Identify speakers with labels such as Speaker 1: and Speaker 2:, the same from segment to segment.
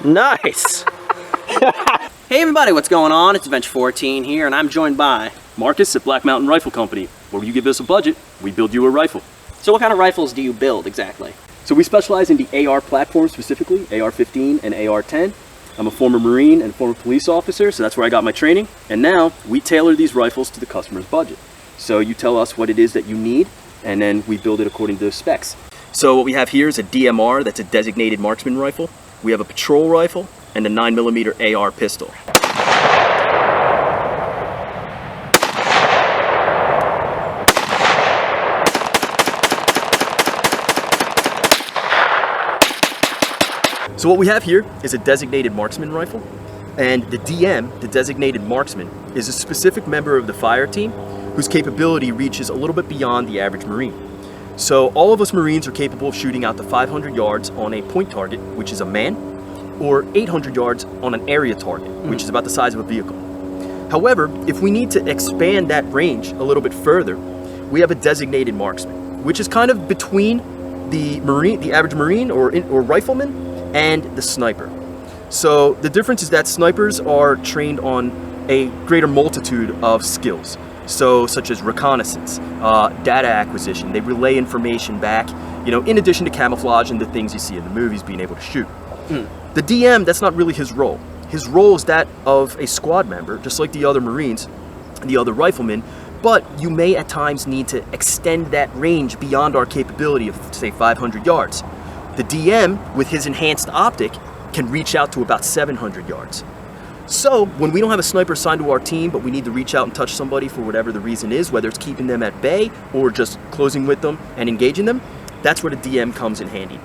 Speaker 1: Nice. Hey everybody, what's going on? It's Adventure 14 here, and I'm joined by
Speaker 2: Marcus at Black Mountain Rifle Company, where you give us a budget, we build you a rifle.
Speaker 1: So what kind of rifles do you build exactly?
Speaker 2: So we specialize in the AR platform specifically, AR15 and AR10. I'm a former Marine and former police officer, so that's where I got my training. And now we tailor these rifles to the customer's budget. So you tell us what it is that you need, and then we build it according to the specs. So what we have here is a DMR, that's a designated marksman rifle. We have a patrol rifle and a 9mm AR pistol. So what we have here is a designated marksman rifle, and the DM, the designated marksman, is a specific member of the fire team whose capability reaches a little bit beyond the average Marine. So all of us Marines are capable of shooting out to 500 yards on a point target, which is a man, or 800 yards on an area target, which is about the size of a vehicle. However, if we need to expand that range a little bit further, we have a designated marksman, which is kind of between the Marine, the average Marine or rifleman, and the sniper. So the difference is that snipers are trained on a greater multitude of skills. So such as reconnaissance, data acquisition, they relay information back, you know, in addition to camouflage and the things you see in the movies, being able to shoot. The DM, that's not really his role. His role is that of a squad member, just like the other Marines, the other riflemen, but you may at times need to extend that range beyond our capability of, say, 500 yards. The DM, with his enhanced optic, can reach out to about 700 yards. So when we don't have a sniper assigned to our team, but we need to reach out and touch somebody for whatever the reason is, whether it's keeping them at bay or just closing with them and engaging them, that's where the DM comes in handy.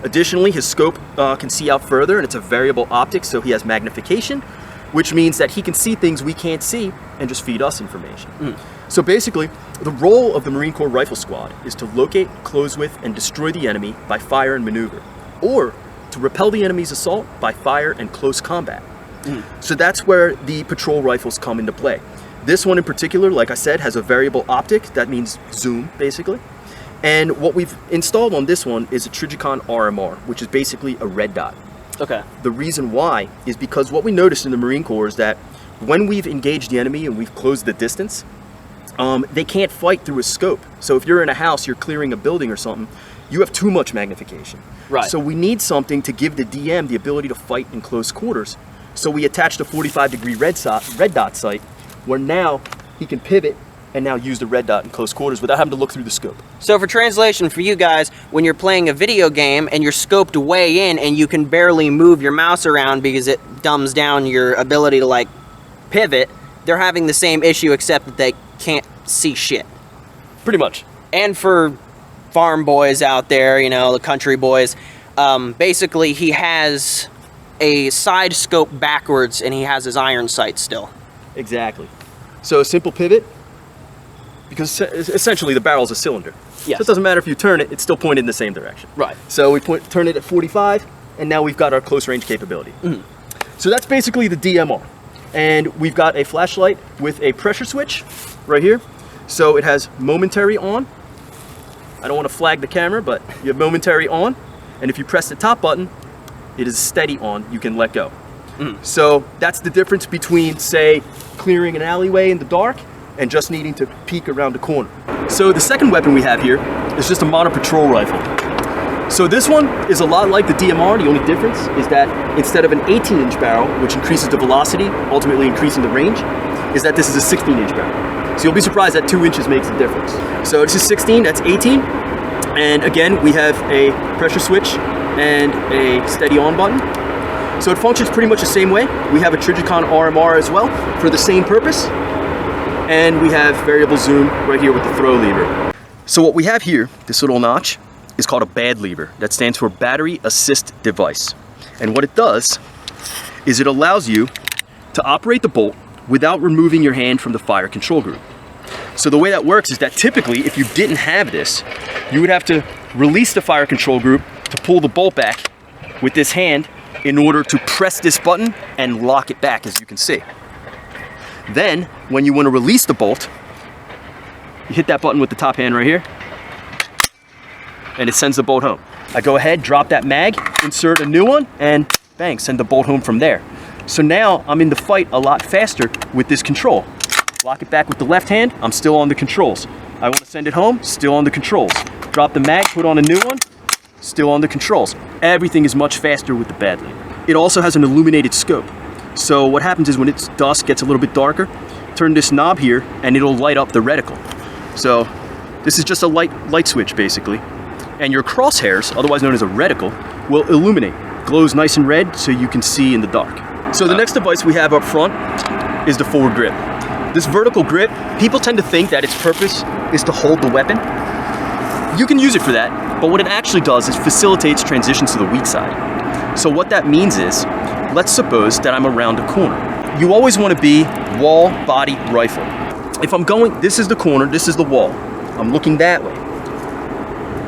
Speaker 2: Additionally, his scope can see out further, and it's a variable optic, so he has magnification, which means that he can see things we can't see and just feed us information. So basically, the role of the Marine Corps Rifle Squad is to locate, close with, and destroy the enemy by fire and maneuver, or to repel the enemy's assault by fire and close combat. So that's where the patrol rifles come into play. This one in particular, like I said, has a variable optic. That means zoom, basically. And what we've installed on this one is a Trijicon RMR, which is basically a red dot.
Speaker 1: Okay.
Speaker 2: The reason why is because what we noticed in the Marine Corps is that when we've engaged the enemy and we've closed the distance, they can't fight through a scope. So if you're in a house, you're clearing a building or something, you have too much magnification.
Speaker 1: Right.
Speaker 2: So we need something to give the DM the ability to fight in close quarters. So we attached a 45-degree red dot sight, where now he can pivot and now use the red dot in close quarters without having to look through the scope.
Speaker 1: So for translation for you guys, when you're playing a video game and you're scoped way in and you can barely move your mouse around because it dumbs down your ability to like pivot, they're having the same issue except that they can't see shit.
Speaker 2: Pretty much.
Speaker 1: And for farm boys out there, you know, the country boys, basically he has a side scope backwards and he has his iron sight still.
Speaker 2: Exactly. So a simple pivot, because essentially the barrel's a cylinder.
Speaker 1: Yes.
Speaker 2: So it doesn't matter if you turn it, it's still pointed in the same direction.
Speaker 1: Right.
Speaker 2: So we turn it at 45, and now we've got our close range capability. So that's basically the DMR. And we've got a flashlight with a pressure switch right here. So it has momentary on. I don't want to flag the camera, but you have momentary on. And if you press the top button, it is steady on, you can let go. So that's the difference between, say, clearing an alleyway in the dark and just needing to peek around a corner. So the second weapon we have here is just a mono patrol rifle. So this one is a lot like the DMR. The only difference is that instead of an 18-inch barrel, which increases the velocity, ultimately increasing the range, is that this is a 16-inch barrel. So you'll be surprised that 2 inches makes a difference. So this is 16, that's 18. And again, we have a pressure switch and a steady on button. So it functions pretty much the same way. We have a Trijicon RMR as well for the same purpose. And we have variable zoom right here with the throw lever. So what we have here, this little notch, is called a BAD lever. That stands for Battery Assist Device. And what it does is it allows you to operate the bolt without removing your hand from the fire control group. So the way that works is that typically, if you didn't have this, you would have to release the fire control group to pull the bolt back with this hand in order to press this button and lock it back, as you can see. Then, when you want to release the bolt, you hit that button with the top hand right here, and it sends the bolt home. I go ahead, drop that mag, insert a new one, and bang, send the bolt home from there. So now I'm in the fight a lot faster with this control. Lock it back with the left hand, I'm still on the controls. I want to send it home, still on the controls. Drop the mag, put on a new one, still on the controls. Everything is much faster with the Badly. It also has an illuminated scope. So what happens is when it's dusk, gets a little bit darker, turn this knob here and it'll light up the reticle. So this is just a light switch basically. And your crosshairs, otherwise known as a reticle, will illuminate. Glows nice and red so you can see in the dark. So the next device we have up front is the forward grip. This vertical grip, people tend to think that its purpose is to hold the weapon. You can use it for that, but what it actually does is facilitates transitions to the weak side. So what that means is, let's suppose that I'm around a corner. You always want to be wall, body, rifle. If I'm going, this is the corner, this is the wall. I'm looking that way.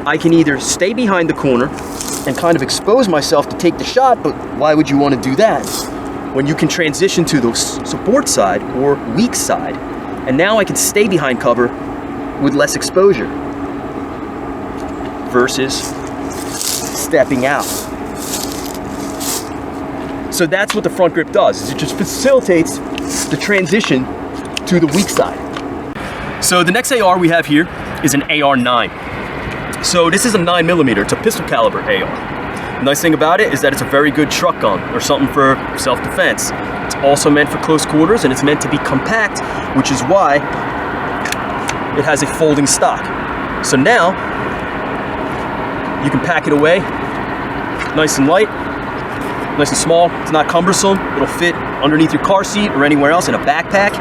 Speaker 2: I can either stay behind the corner and kind of expose myself to take the shot, but why would you want to do that when you can transition to the support side or weak side, and now I can stay behind cover with less exposure versus stepping out. So that's what the front grip does, is it just facilitates the transition to the weak side. So the next AR we have here is an AR9. So this is a 9mm, it's a pistol caliber AR. The nice thing about it is that it's a very good truck gun or something for self-defense. It's also meant for close quarters and it's meant to be compact, which is why it has a folding stock. So now you can pack it away nice and light, nice and small. It's not cumbersome. It'll fit underneath your car seat or anywhere else in a backpack,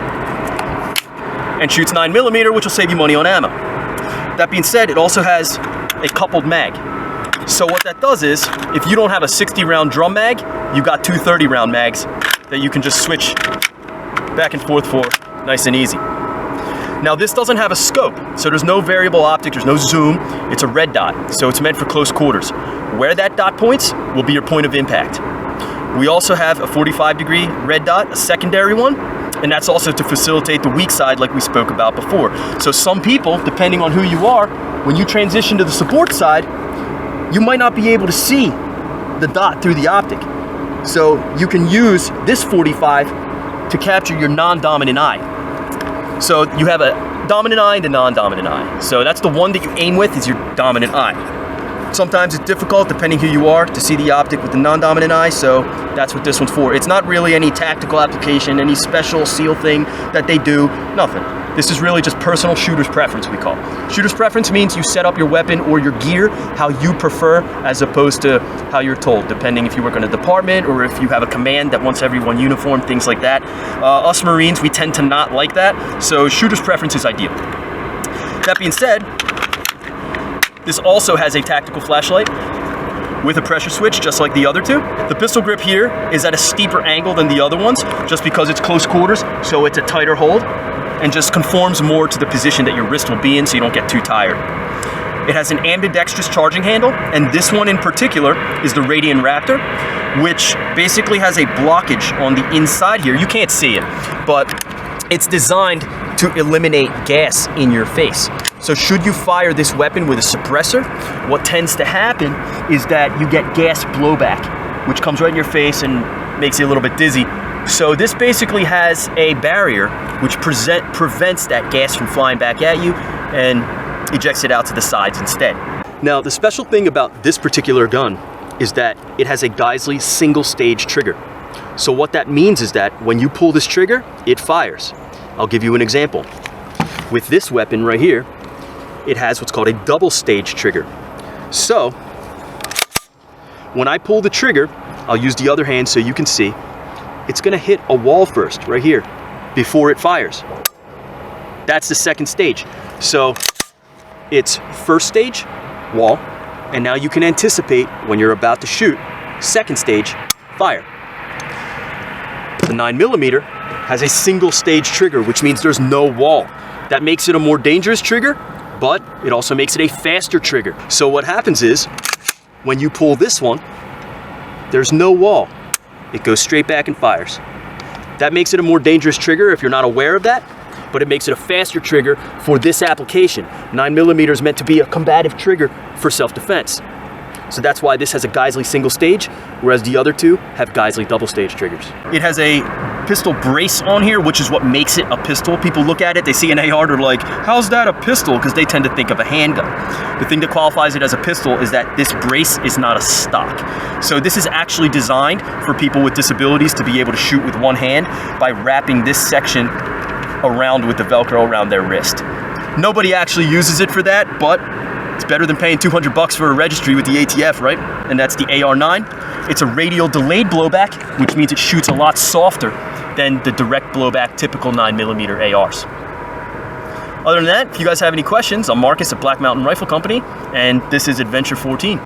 Speaker 2: and shoots 9mm, which will save you money on ammo. That being said, it also has a coupled mag. So what that does is, if you don't have a 60-round drum mag, you got two 30-round mags that you can just switch back and forth for nice and easy. Now this doesn't have a scope, so there's no variable optic, there's no zoom, it's a red dot, so it's meant for close quarters. Where that dot points will be your point of impact. We also have a 45-degree red dot, a secondary one, and that's also to facilitate the weak side like we spoke about before. So some people, depending on who you are, when you transition to the support side, you might not be able to see the dot through the optic. So you can use this 45 to capture your non-dominant eye. So you have a dominant eye and a non-dominant eye. So that's the one that you aim with, is your dominant eye. Sometimes it's difficult, depending who you are, to see the optic with the non-dominant eye, so that's what this one's for. It's not really any tactical application, any special SEAL thing that they do, nothing. This is really just personal shooter's preference, we call it. Shooter's preference means you set up your weapon or your gear how you prefer, as opposed to how you're told, depending if you work in a department or if you have a command that wants everyone uniform, things like that. Us Marines, we tend to not like that, so shooter's preference is ideal. That being said, this also has a tactical flashlight with a pressure switch, just like the other two. The pistol grip here is at a steeper angle than the other ones, just because it's close quarters, so it's a tighter hold, and just conforms more to the position that your wrist will be in so you don't get too tired. It has an ambidextrous charging handle, and this one in particular is the Radian Raptor, which basically has a blockage on the inside here. You can't see it, but it's designed to eliminate gas in your face. So should you fire this weapon with a suppressor, what tends to happen is that you get gas blowback, which comes right in your face and makes you a little bit dizzy. So this basically has a barrier which prevents that gas from flying back at you and ejects it out to the sides instead.
Speaker 3: Now, the special thing about this particular gun is that it has a Geisley single stage trigger. So what that means is that when you pull this trigger, it fires. I'll give you an example. With this weapon right here, it has what's called a double stage trigger. So when I pull the trigger, I'll use the other hand so you can see, it's gonna hit a wall first, right here, before it fires. That's the second stage. So it's first stage, wall, and now you can anticipate when you're about to shoot, second stage, fire. The 9mm has a single stage trigger, which means there's no wall. That makes it a more dangerous trigger, but it also makes it a faster trigger. So what happens is, when you pull this one, there's no wall. It goes straight back and fires. That makes it a more dangerous trigger if you're not aware of that, but it makes it a faster trigger for this application. 9mm is meant to be a combative trigger for self-defense. So that's why this has a Geisley single stage, whereas the other two have Geisley double stage triggers.
Speaker 2: It has a pistol brace on here, which is what makes it a pistol. People look at it, they see an AR, they're like, how's that a pistol? Because they tend to think of a handgun. The thing that qualifies it as a pistol is that this brace is not a stock. So this is actually designed for people with disabilities to be able to shoot with one hand by wrapping this section around with the Velcro around their wrist. Nobody actually uses it for that, but it's better than paying $200 for a registry with the ATF, right? And that's the AR9. It's a radial delayed blowback, which means it shoots a lot softer than the direct blowback typical 9mm ARs. Other than that, if you guys have any questions, I'm Marcus at Black Mountain Rifle Company, and this is Adventure 14.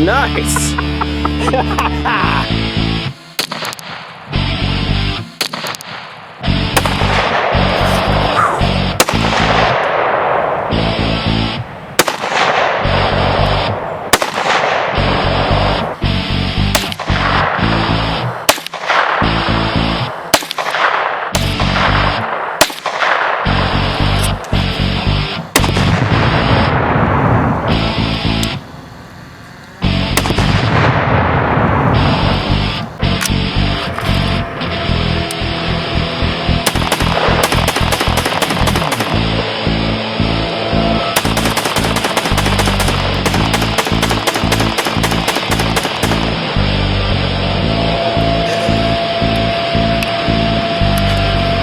Speaker 1: Nice.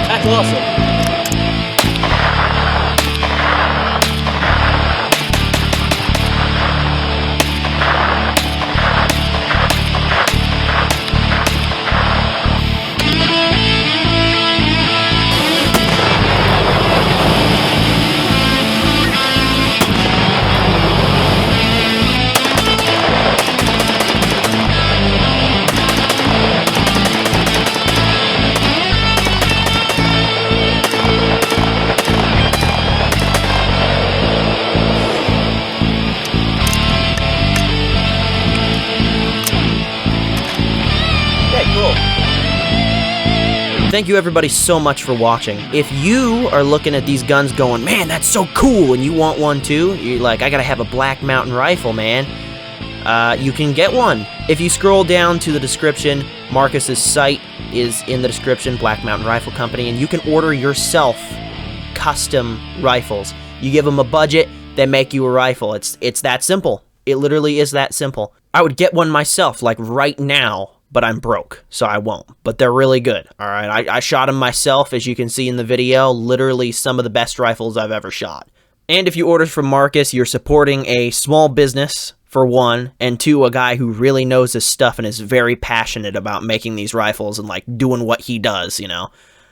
Speaker 1: That's awesome. Thank you everybody so much for watching. If you are looking at these guns going, man, that's so cool, and you want one too, you're like, I gotta have a Black Mountain rifle, man. You can get one. If you scroll down to the description, Marcus's site is in the description, Black Mountain Rifle Company, and you can order yourself custom rifles. You give them a budget, they make you a rifle. It's that simple. It literally is that simple. I would get one myself, like right now, but I'm broke, so I won't. But they're really good, all right? I shot them myself, as you can see in the video. Literally some of the best rifles I've ever shot. And if you order from Marcus, you're supporting a small business, for one, and two, a guy who really knows his stuff and is very passionate about making these rifles and, like, doing what he does, you know?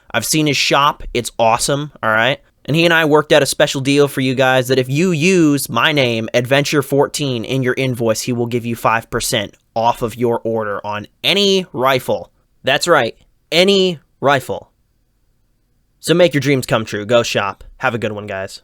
Speaker 1: I've seen his shop. It's awesome, all right? And he and I worked out a special deal for you guys that if you use my name, Adventure14, in your invoice, he will give you 5% off of your order on any rifle. That's right, any rifle. So make your dreams come true. Go shop. Have a good one, guys.